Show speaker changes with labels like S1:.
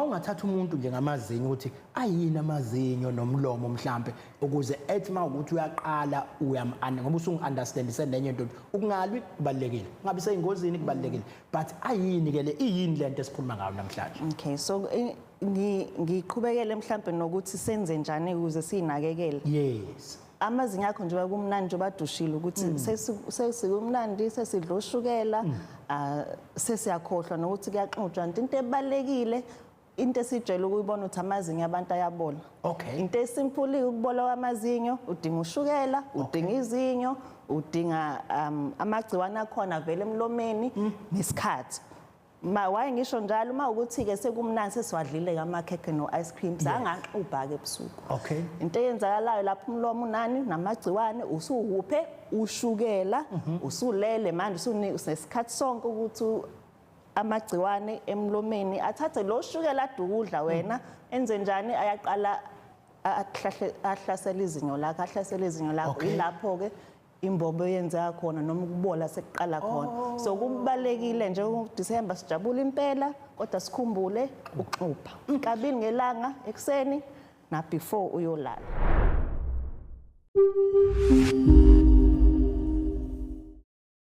S1: ungathatha umuntu nje ngamazinyo ukuthi ayini amazinyo nomlomo mhlambe ukuze ethi mawukuthi uyaqala ngoba usungu-understandise nenye into ukungalwi kubalekile ungabe seyingozini kubalekile but ayini ke le iyini lento esikhuluma ngayo namhlanje.
S2: Okay, so ngiqhubekele mhlambe nokuthi senze njani ukuze sinakekele.
S1: Yes.
S2: Amazinyo akho nje kumnandi nje badushile ukuthi sesikumnandi sesidla ushukela sesiyakhohlwa nokuthi kuyaxutshwa into ebalekile into esijele ukuyibona ukuthi amazinyo abantu ayabola.
S1: Okay.
S2: Into esimple ukubola kwamazinyo udinga ushukela udinga izinyo udinga amagciwane akhona vele emlomeni nesikhathi. Why ngisho njalo uma ukuthi ke sekumnandi sesiwadlile ngamakhekhe no ice cream sangaxubha ke ebusuku.
S1: Okay.
S2: Into eyenzakalayo lapha umlomo unani namagciwane usuhuphe ushukela usulele manje usesikhathi sonke ukuthi amagciwane emlomeni athathe lo shukela adukudla wena enze njani ayaqala ahlasela izinyo lakho ahlasela izinyo lakho ilapho ke imbobo yenza khona noma ukubola sekuqala khona. So kubalekile nje uDecember sijabula impela kodwa sikhumbule ukuxupha kabili ngelanga ekseni na before uyolala.